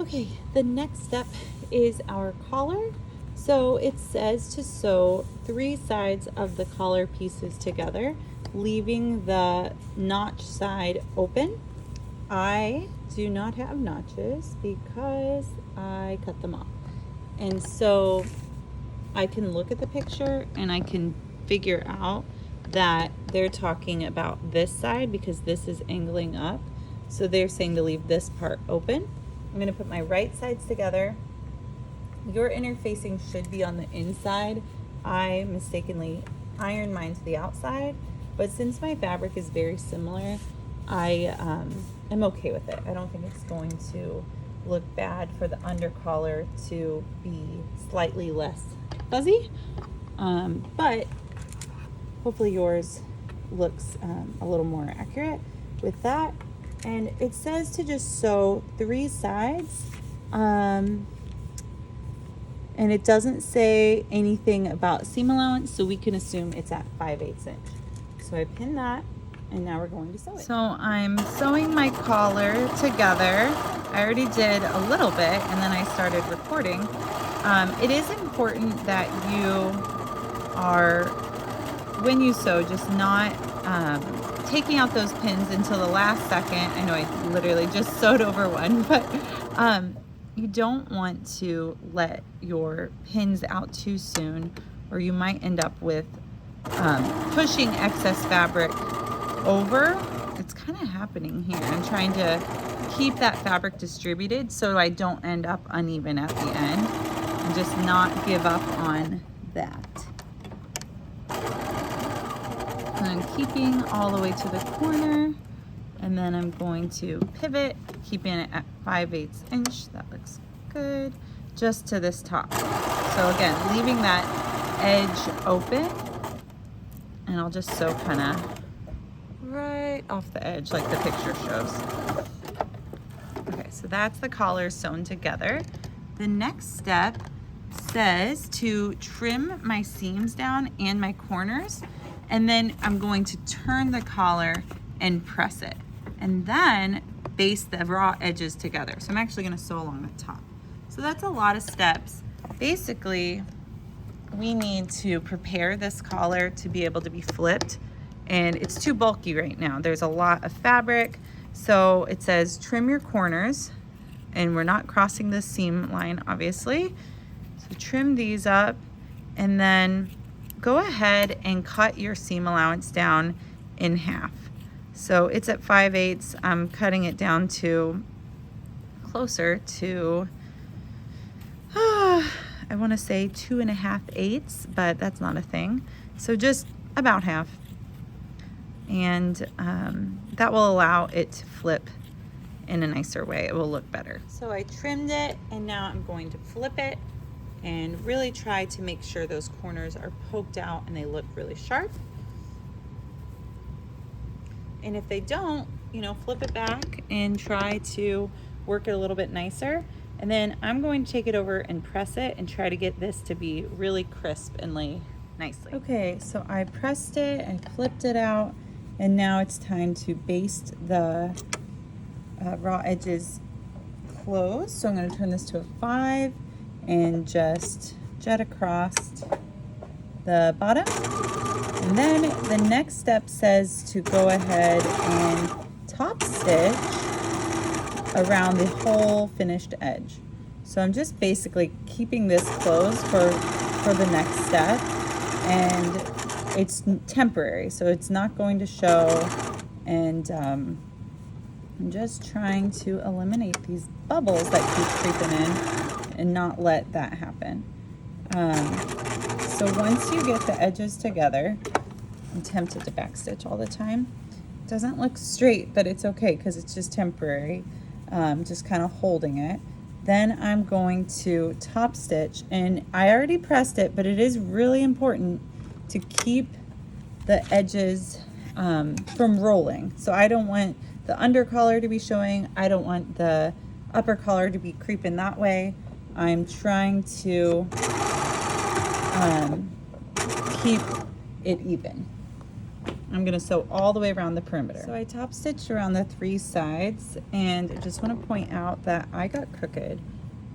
Okay, the next step is our collar. So it says to sew 3 sides of the collar pieces together, leaving the notch side open. I do not have notches because I cut them off. And so I can look at the picture and I can figure out that they're talking about this side because this is angling up. So they're saying to leave this part open. I'm going to put my right sides together. Your interfacing should be on the inside. I mistakenly ironed mine to the outside, but since my fabric is very similar, I am okay with it. I don't think it's going to look bad for the under collar to be slightly less fuzzy, but hopefully yours looks a little more accurate with that. And it says to just sew 3 sides, and it doesn't say anything about seam allowance, so we can assume it's at 5/8 inch. So I pin that, and now we're going to sew it. So I'm sewing my collar together. I already did a little bit, and then I started recording. It is important that you are, when you sew, just not taking out those pins until the last second. I know I literally just sewed over one, but you don't want to let your pins out too soon, or you might end up with pushing excess fabric over. It's kind of happening here. I'm trying to keep that fabric distributed so I don't end up uneven at the end, and just not give up on that. And I'm keeping all the way to the corner, and then I'm going to pivot, keeping it at 5/8 inch. That looks good. Just to this top. So again, leaving that edge open, and I'll just sew kind of right off the edge like the picture shows. Okay, so that's the collar sewn together. The next step says to trim my seams down and my corners, and then I'm going to turn the collar and press it, and then baste the raw edges together. So I'm actually going to sew along the top. So that's a lot of steps. Basically, we need to prepare this collar to be able to be flipped, and it's too bulky right now. There's a lot of fabric. So it says trim your corners, and we're not crossing the seam line, obviously. So trim these up, and then go ahead and cut your seam allowance down in half. So it's at 5/8. I'm cutting it down to closer to, I want to say 2.5/8, but that's not a thing. So just about half. And that will allow it to flip in a nicer way. It will look better. So I trimmed it, and now I'm going to flip it and really try to make sure those corners are poked out and they look really sharp. And if they don't, flip it back and try to work it a little bit nicer. And then I'm going to take it over and press it and try to get this to be really crisp and lay nicely. Okay, so I pressed it, I flipped it out, and now it's time to baste the raw edges closed. So I'm going to turn this to a 5 and just jet across the bottom. And then the next step says to go ahead and top stitch around the whole finished edge. So I'm just basically keeping this closed for the next step, and it's temporary, so it's not going to show. And I'm just trying to eliminate these bubbles that keep creeping in and not let that happen. So once you get the edges together, I'm tempted to backstitch all the time. It doesn't look straight, but it's okay because it's just temporary, just kind of holding it. Then I'm going to top stitch, and I already pressed it, but it is really important to keep the edges from rolling. So I don't want the under collar to be showing. I don't want the upper collar to be creeping that way. I'm trying to keep it even. I'm gonna sew all the way around the perimeter. So I top stitched around the 3 sides, and I just wanna point out that I got crooked,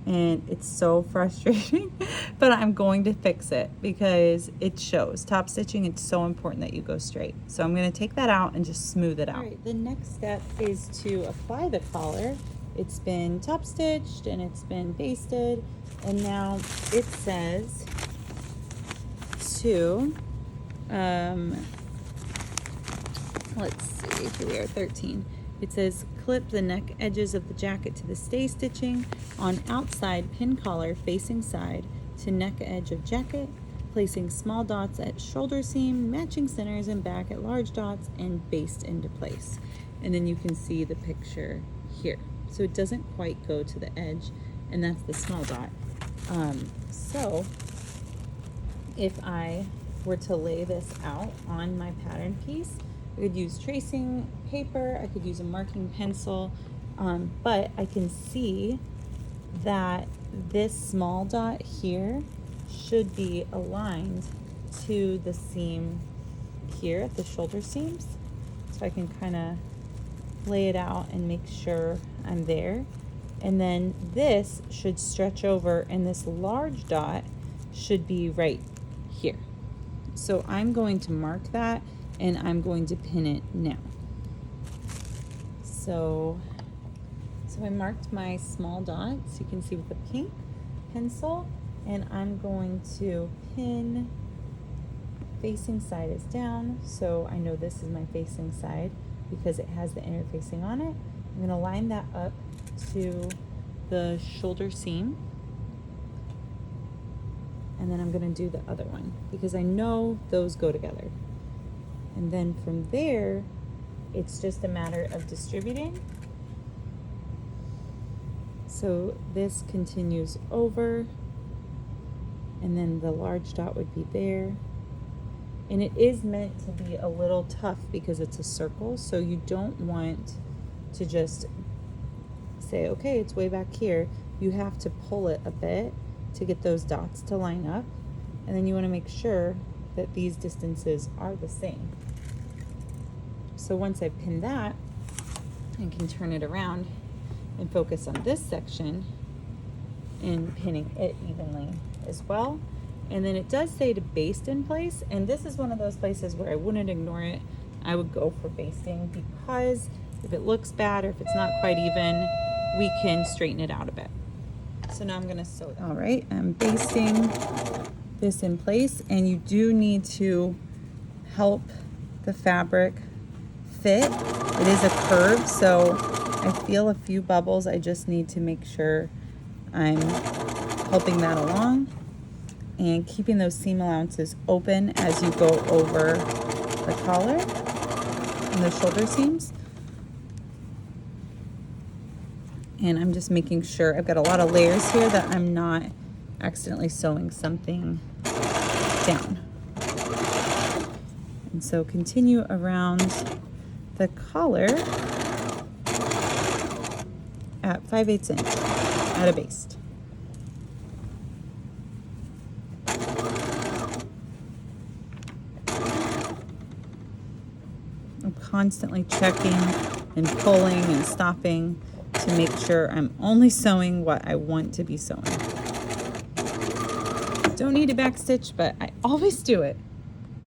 and it's so frustrating, but I'm going to fix it because it shows. Top stitching, it's so important that you go straight. So I'm gonna take that out and just smooth it out. All right, the next step is to apply the collar. It's been top stitched and it's been basted, and now it says to, let's see, here we are, 13. It says clip the neck edges of the jacket to the stay stitching on outside pin collar facing side to neck edge of jacket, placing small dots at shoulder seam, matching centers and back at large dots, and baste into place. And then you can see the picture here. So it doesn't quite go to the edge, and that's the small dot. So if I were to lay this out on my pattern piece, I could use tracing paper, I could use a marking pencil, but I can see that this small dot here should be aligned to the seam here at the shoulder seams. So I can kind of lay it out and make sure I'm there. And then this should stretch over, and this large dot should be right here. So I'm going to mark that, and I'm going to pin it now. So I marked my small dots, you can see with the pink pencil, and I'm going to pin facing side is down, so I know this is my facing side because it has the interfacing on it. I'm gonna line that up to the shoulder seam, and then I'm gonna do the other one because I know those go together. And then from there, it's just a matter of distributing. So this continues over, and then the large dot would be there. And it is meant to be a little tough because it's a circle, so you don't want to just say, okay, it's way back here. You have to pull it a bit to get those dots to line up, and then you want to make sure that these distances are the same. So once I've pinned that, I can turn it around and focus on this section and pinning it evenly as well. And then it does say to baste in place, and this is one of those places where I wouldn't ignore it. I would go for basting, because if it looks bad or if it's not quite even, we can straighten it out a bit. So now I'm gonna sew it. All right, I'm basting this in place, and you do need to help the fabric fit. It is a curve, so I feel a few bubbles. I just need to make sure I'm helping that along and keeping those seam allowances open as you go over the collar and the shoulder seams. And I'm just making sure I've got a lot of layers here that I'm not accidentally sewing something down. And so continue around the collar at 5/8 inch at a baste. I'm constantly checking and pulling and stopping to make sure I'm only sewing what I want to be sewing. Don't need a back stitch, but I always do it.